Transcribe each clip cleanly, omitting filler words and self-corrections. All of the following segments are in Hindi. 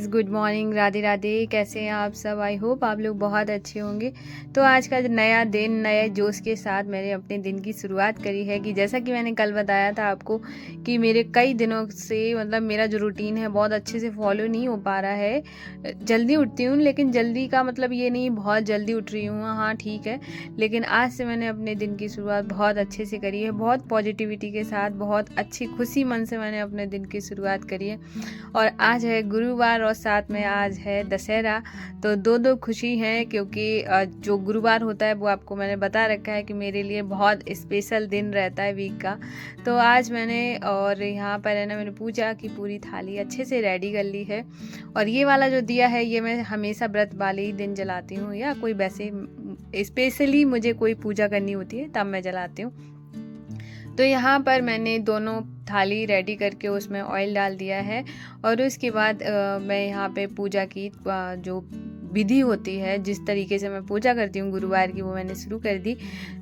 Guys, good morning, Radhe Radhe. कैसे हैं आप सब? आई होप आप लोग बहुत अच्छे होंगे। तो आज का नया दिन नए जोश के साथ मैंने अपने दिन की शुरुआत करी है कि जैसा कि मैंने कल बताया था आपको कि मेरे कई दिनों से मतलब मेरा जो रूटीन है बहुत अच्छे से फॉलो नहीं हो पा रहा है। जल्दी उठती हूँ, लेकिन जल्दी का मतलब ये नहीं बहुत जल्दी उठ रही हूँ, हाँ ठीक है। लेकिन आज से मैंने अपने दिन की शुरुआत बहुत अच्छे से करी है, बहुत पॉजिटिविटी के साथ, बहुत अच्छी खुशी मन से मैंने अपने दिन की शुरुआत करी है। और आज है गुरुवार और साथ में आज है दशहरा। तो दो खुशी है, क्योंकि जो गुरुवार होता है वो आपको मैंने बता रखा है कि मेरे लिए बहुत स्पेशल दिन रहता है वीक का। तो आज मैंने और यहाँ पर है ना, मैंने पूजा की पूरी थाली अच्छे से रेडी कर ली है। और ये वाला जो दिया है ये मैं हमेशा व्रत वाले ही दिन जलाती हूँ, या कोई वैसे स्पेशली मुझे कोई पूजा करनी होती है तब मैं जलाती हूँ। तो यहाँ पर मैंने दोनों थाली रेडी करके उसमें ऑयल डाल दिया है। और उसके बाद मैं यहाँ पे पूजा की जो विधि होती है, जिस तरीके से मैं पूजा करती हूँ गुरुवार की, वो मैंने शुरू कर दी।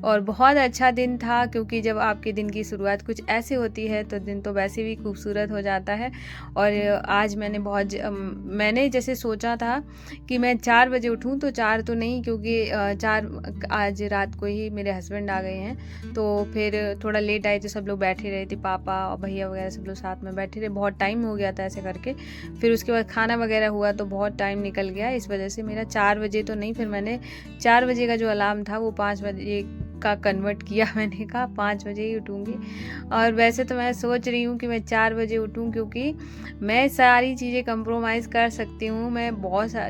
और बहुत अच्छा दिन था, क्योंकि जब आपके दिन की शुरुआत कुछ ऐसे होती है तो दिन तो वैसे भी खूबसूरत हो जाता है। और आज मैंने जैसे सोचा था कि मैं 4 बजे उठूँ, तो 4 तो नहीं, क्योंकि 4 आज रात को ही मेरे हस्बैंड आ गए हैं। तो फिर थोड़ा लेट आए थे, सब लोग बैठे रहे थे, पापा और भैया वगैरह सब लोग साथ में बैठे रहे, बहुत टाइम हो गया था ऐसे करके। फिर उसके बाद खाना वगैरह हुआ तो बहुत टाइम निकल गया, इस वजह से मेरा 4 बजे तो नहीं, फिर मैंने 4 बजे का जो अलार्म था वो 5 बजे का कन्वर्ट किया। मैंने कहा 5 बजे ही उठूँगी। और वैसे तो मैं सोच रही हूँ कि मैं 4 बजे उठूँ, क्योंकि मैं सारी चीज़ें कंप्रोमाइज़ कर सकती हूँ। मैं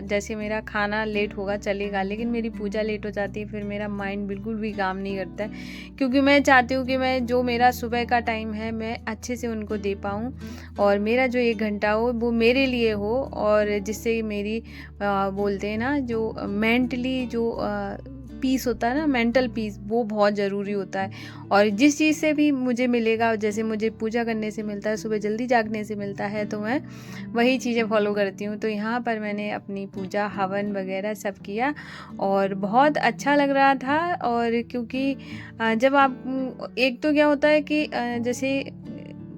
जैसे मेरा खाना लेट होगा चलेगा, लेकिन मेरी पूजा लेट हो जाती है, फिर मेरा माइंड बिल्कुल भी काम नहीं करता है। क्योंकि मैं चाहती हूँ कि मैं जो मेरा सुबह का टाइम है मैं अच्छे से उनको दे पाऊँ, और मेरा जो 1 घंटा हो वो मेरे लिए हो, और जिससे मेरी बोलते हैं ना, जो मेंटली जो पीस होता है ना, मेंटल पीस, वो बहुत ज़रूरी होता है। और जिस चीज़ से भी मुझे मिलेगा, जैसे मुझे पूजा करने से मिलता है, सुबह जल्दी जागने से मिलता है, तो मैं वही चीज़ें फॉलो करती हूँ। तो यहाँ पर मैंने अपनी पूजा हवन वगैरह सब किया और बहुत अच्छा लग रहा था। और क्योंकि जब आप एक तो क्या होता है कि जैसे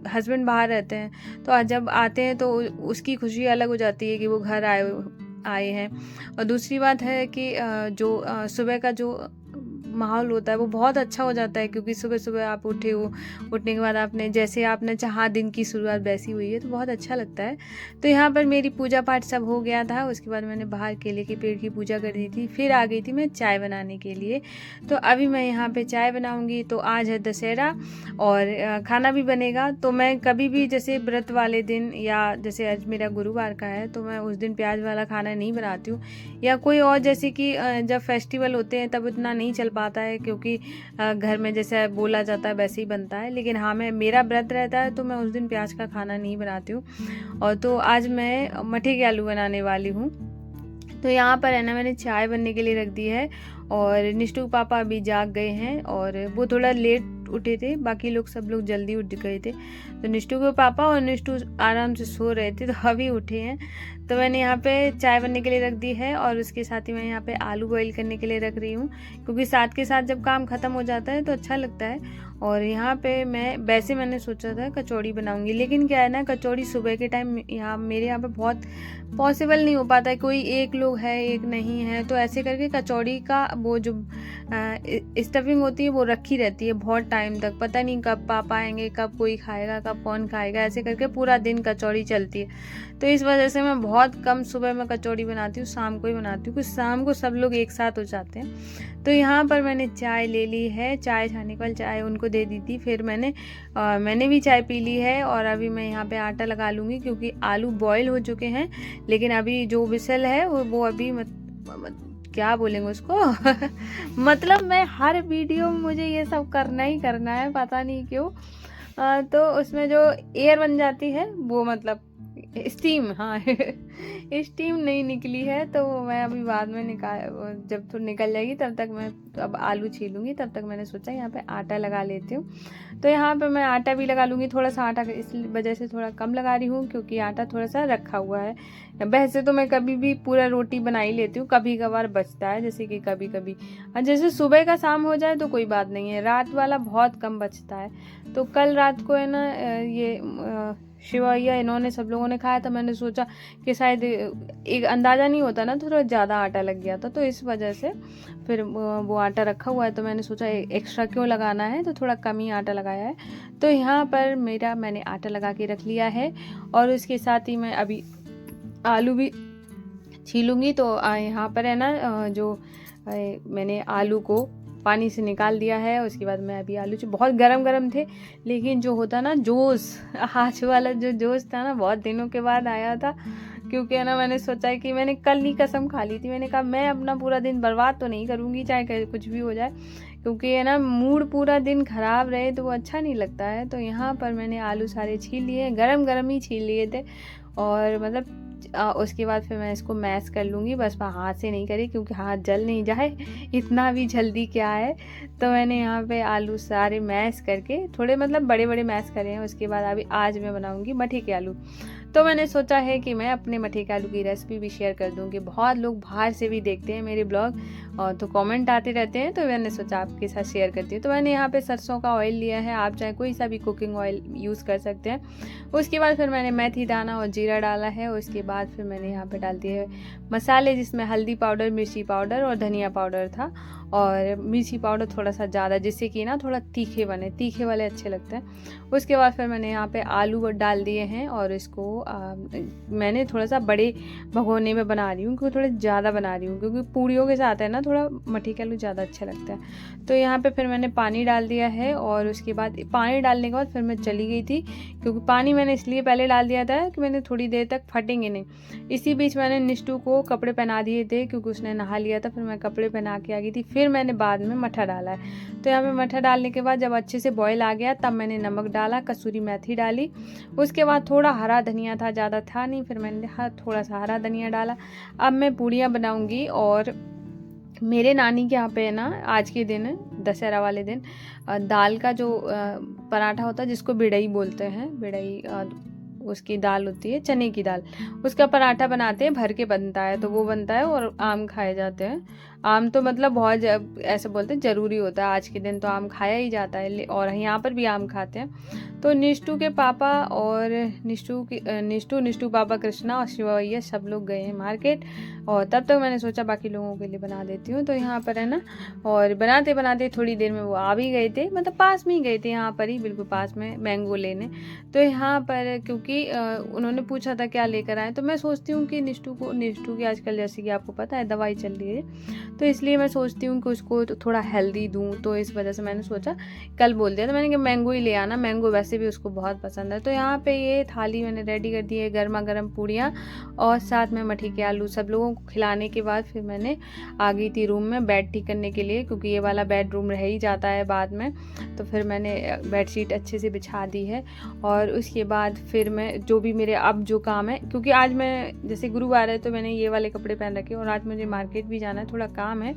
हस्बैंड बाहर रहते हैं, तो जब आते हैं तो उसकी खुशी अलग हो जाती है कि वो घर आए हैं। और दूसरी बात है कि जो सुबह का जो माहौल होता है वो बहुत अच्छा हो जाता है, क्योंकि सुबह सुबह आप उठे हो, उठने के बाद आपने चाहा दिन की शुरुआत वैसी हुई है, तो बहुत अच्छा लगता है। तो यहाँ पर मेरी पूजा पाठ सब हो गया था। उसके बाद मैंने बाहर केले के पेड़ की पूजा कर दी थी, फिर आ गई थी मैं चाय बनाने के लिए। तो अभी मैं यहाँ पे चाय बनाऊँगी। तो आज है दशहरा और खाना भी बनेगा। तो मैं कभी भी जैसे व्रत वाले दिन, या जैसे आज मेरा गुरुवार का है, तो मैं उस दिन प्याज वाला खाना नहीं बनाती हूँ। या कोई और, जैसे कि जब फेस्टिवल होते हैं तब इतना नहीं चल पाता है, क्योंकि घर में जैसे बोला जाता है वैसे ही बनता है। लेकिन हाँ, मेरा व्रत रहता है तो मैं उस दिन प्याज का खाना नहीं बनाती हूँ। और तो आज मैं मठे के आलू बनाने वाली हूँ। तो यहाँ पर है ना, मैंने चाय बनने के लिए रख दी है। और निष्ठू पापा अभी जाग गए हैं, और वो थोड़ा लेट उठे थे, बाकी लोग सब लोग जल्दी उठ गए थे। तो निष्ठू के पापा और निष्ठू आराम से सो रहे थे, तो अभी उठे हैं। तो मैंने यहाँ पे चाय बनने के लिए रख दी है, और उसके साथ ही मैं यहाँ पे आलू बॉईल करने के लिए रख रही हूँ, क्योंकि साथ के साथ जब काम ख़त्म हो जाता है तो अच्छा लगता है। और यहाँ पे मैंने सोचा था कचौड़ी बनाऊंगी, लेकिन क्या है ना, कचौड़ी सुबह के टाइम मेरे यहाँ पे बहुत पॉसिबल नहीं हो पाता है। कोई एक लोग है, एक नहीं है, तो ऐसे करके कचौड़ी का वो जो स्टफिंग होती है वो रखी रहती है बहुत टाइम तक। पता नहीं कब पापा आएंगे, कब कोई खाएगा, कब कौन खाएगा, ऐसे करके पूरा दिन कचौड़ी चलती है। तो इस वजह से मैं बहुत कम सुबह में कचौड़ी बनाती हूँ, शाम को ही बनाती हूँ, क्योंकि शाम को सब लोग एक साथ हो जाते हैं। तो यहाँ पर मैंने चाय ले ली है, चाय छाने वाली चाय उनको दे दी थी, फिर मैंने भी चाय पी ली है। और अभी मैं यहाँ पे आटा लगा लूँगी, क्योंकि आलू बॉयल हो चुके हैं, लेकिन अभी जो विसल है वो अभी क्या बोलेंगे उसको मतलब मैं हर वीडियो में मुझे ये सब करना ही करना है, पता नहीं क्यों। तो उसमें जो एयर बन जाती है वो मतलब स्टीम, हाँ स्टीम नहीं निकली है, तो मैं अभी बाद में जब तो निकल जाएगी तब तक मैं अब आलू छीलूंगी। तब तक मैंने सोचा यहाँ पे आटा लगा लेती हूँ। तो यहाँ पे मैं आटा भी लगा लूँगी, थोड़ा सा आटा इस वजह से थोड़ा कम लगा रही हूँ, क्योंकि आटा थोड़ा सा रखा हुआ है। वैसे तो मैं कभी भी पूरा रोटी बना ही लेती हूँ, कभी कभार बचता है, जैसे कि कभी कभी जैसे सुबह का शाम हो जाए तो कोई बात नहीं है, रात वाला बहुत कम बचता है। तो कल रात को है ना, ये शिवा भैया इन्होंने सब लोगों ने खाया था। मैंने सोचा कि शायद एक अंदाज़ा नहीं होता ना, तो थोड़ा ज़्यादा आटा लग गया था, तो इस वजह से फिर वो आटा रखा हुआ है, तो मैंने सोचा एक्स्ट्रा क्यों लगाना है, तो थोड़ा कम ही आटा लगाया है। तो यहाँ पर मैंने आटा लगा के रख लिया है और उसके साथ ही मैं अभी आलू भी छीलूँगी। तो यहाँ पर है ना जो मैंने आलू को पानी से निकाल दिया है। उसके बाद मैं अभी आलू जो बहुत गरम थे, लेकिन जो होता ना जोश, आज वाला जो जोश था ना, बहुत दिनों के बाद आया था। क्योंकि है ना मैंने सोचा है कि मैंने कल ही कसम खा ली थी, मैंने कहा मैं अपना पूरा दिन बर्बाद तो नहीं करूँगी, चाहे कुछ भी हो जाए, क्योंकि है ना मूड पूरा दिन ख़राब रहे तो वो अच्छा नहीं लगता है। तो यहाँ पर मैंने आलू सारे छील लिए, गरम ही छील लिए थे। और मतलब उसके बाद फिर मैं इसको मैश कर लूँगी, बस मैं हाथ से नहीं करी क्योंकि हाथ जल नहीं जाए, इतना भी जल्दी क्या है। तो मैंने यहाँ पे आलू सारे मैश करके, थोड़े मतलब बड़े मैश करे हैं। उसके बाद अभी आज मैं बनाऊँगी मठी के आलू। तो मैंने सोचा है कि मैं अपने मठी के आलू की रेसिपी भी शेयर कर दूँगी। बहुत लोग बाहर से भी देखते हैं मेरे ब्लॉग और तो कमेंट आते रहते हैं, तो मैंने सोचा आपके साथ शेयर करती हूँ। तो मैंने यहाँ पे सरसों का ऑयल लिया है, आप चाहे कोई सा भी कुकिंग ऑयल यूज़ कर सकते हैं। उसके बाद फिर मैंने मेथी दाना और जीरा डाला है। उसके बाद फिर मैंने यहाँ पे डाल दिए मसाले, जिसमें हल्दी पाउडर, मिर्ची पाउडर और धनिया पाउडर था, और मिर्ची पाउडर थोड़ा सा ज़्यादा, जिससे कि ना थोड़ा तीखे बने, तीखे वाले अच्छे लगते हैं। उसके बाद फिर मैंने यहाँ पे आलू डाल दिए हैं और इसको मैंने थोड़ा सा बड़े भगोने में बना रही हूँ, क्योंकि थोड़े ज़्यादा बना रही हूँ, क्योंकि पूड़ियों के साथ है ना थोड़ा मठी के आलू ज़्यादा अच्छा लगता है। तो यहाँ पे फिर मैंने पानी डाल दिया है और उसके बाद पानी डालने के बाद फिर मैं चली गई थी, क्योंकि पानी मैंने इसलिए पहले डाल दिया था कि मैंने थोड़ी देर तक फटेंगे नहीं। इसी बीच मैंने निष्ठू को कपड़े पहना दिए थे, क्योंकि उसने नहा लिया था, फिर मैं कपड़े पहना के आ गई थी। फिर मैंने बाद में मठा डाला है। तो यहाँ पे मठा डालने के बाद जब अच्छे से बॉयल आ गया, तब मैंने नमक डाला, कसूरी मेथी डाली। उसके बाद थोड़ा हरा धनिया था, ज़्यादा था नहीं, फिर मैंने थोड़ा सा हरा धनिया डाला। अब मैं पूड़ियाँ बनाऊँगी। और मेरे नानी के यहाँ पे है ना, आज के दिन दशहरा वाले दिन दाल का जो पराठा होता है, जिसको बिड़ई बोलते हैं, बिड़ई उसकी दाल होती है, चने की दाल, उसका पराठा बनाते हैं, भर के बनता है, तो वो बनता है और आम खाए जाते हैं। आम तो मतलब बहुत ऐसे बोलते हैं ज़रूरी होता है, आज के दिन तो आम खाया ही जाता है, और यहाँ पर भी आम खाते हैं। तो निष्ठू के पापा और निष्ठू पापा कृष्णा और शिवा भैया सब लोग गए हैं मार्केट, और तब तक मैंने सोचा बाकी लोगों के लिए बना देती हूँ। तो यहाँ पर है ना, और बनाते बनाते थोड़ी देर में वो आ भी गए थे, मतलब पास में ही गए थे, यहाँ पर ही बिल्कुल पास में मैंगो लेने। तो यहाँ पर क्योंकि उन्होंने पूछा था क्या लेकर आए, तो मैं सोचती हूँ कि निष्ठू की आजकल जैसे कि आपको पता है दवाई चल रही है, तो इसलिए मैं सोचती हूँ कि उसको तो थोड़ा हेल्दी दूँ। तो इस वजह से मैंने सोचा, कल बोल दिया तो मैंने कि मैंगो ही ले आना, मैंगो वैसे भी उसको बहुत पसंद है। तो यहाँ पे ये थाली मैंने रेडी कर दी है, गर्मा गर्म पूड़ियाँ और साथ में मठी के आलू। सब लोगों को खिलाने के बाद फिर मैंने आ गई थी रूम में बेड ठीक करने के लिए, क्योंकि ये वाला बेडरूम रह ही जाता है बाद में। तो फिर मैंने बेडशीट अच्छे से बिछा दी है, और उसके बाद फिर मैं जो भी मेरे अब जो काम है, क्योंकि आज मैं जैसे गुरुवार है तो मैंने ये वाले कपड़े पहन रखे, और आज मुझे मार्केट भी जाना है, थोड़ा काम है,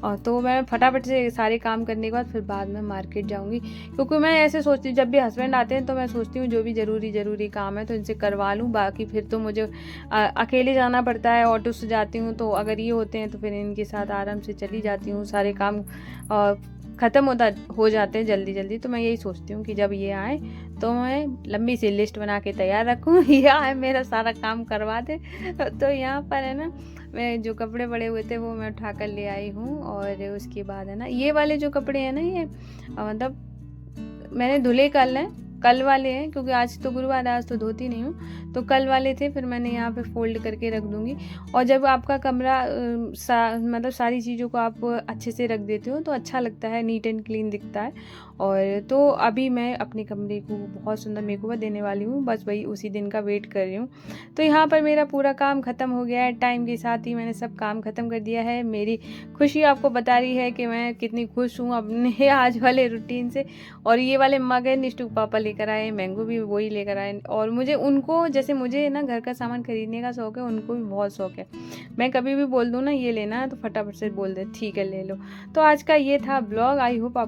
और तो मैं फटाफट से सारे काम करने के बाद फिर बाद में मार्केट जाऊंगी। क्योंकि मैं ऐसे सोचती हूँ, जब भी हस्बैंड आते हैं तो मैं सोचती हूँ जो भी ज़रूरी काम है तो इनसे करवा लूँ, बाकी फिर तो मुझे अकेले जाना पड़ता है, ऑटो से जाती हूँ। तो अगर ये होते हैं तो फिर इनके साथ आराम से चली जाती हूँ, सारे काम ख़त्म हो जाते हैं जल्दी। तो मैं यही सोचती हूँ कि जब ये आए तो मैं लंबी सी लिस्ट बना के तैयार रखूँ, ये आए मेरा सारा काम करवा दे। तो यहाँ पर है ना, मैं जो कपड़े पड़े हुए थे वो मैं उठा कर ले आई हूँ। और उसके बाद है ना, ये वाले जो कपड़े हैं ना, ये मतलब मैंने धुले कल वाले हैं, क्योंकि आज तो गुरुवार है, आज तो धोती नहीं हूँ, तो कल वाले थे। फिर मैंने यहाँ पे फोल्ड करके रख दूँगी। और जब आपका कमरा मतलब सारी चीज़ों को आप अच्छे से रख देते हो तो अच्छा लगता है, नीट एंड क्लीन दिखता है। और तो अभी मैं अपने कमरे को बहुत सुंदर मेकओवर देने वाली हूँ, बस वही उसी दिन का वेट कर रही हूँ। तो यहाँ पर मेरा पूरा काम ख़त्म हो गया है, टाइम के साथ ही मैंने सब काम ख़त्म कर दिया है। मेरी खुशी आपको बता रही है कि मैं कितनी खुश हूँ अपने आज वाले रूटीन से। और ये वाले मग है निष्ठू पापा लेकर आए, मैंगो भी वही लेकर आए, और मुझे उनको जैसे मुझे ना घर का सामान खरीदने का शौक़ है, उनको भी बहुत शौक़ है। मैं कभी भी बोल दूँ ना ये लेना है तो फटाफट से बोल दे ठीक है ले लो। तो आज का ये था ब्लॉग। I hope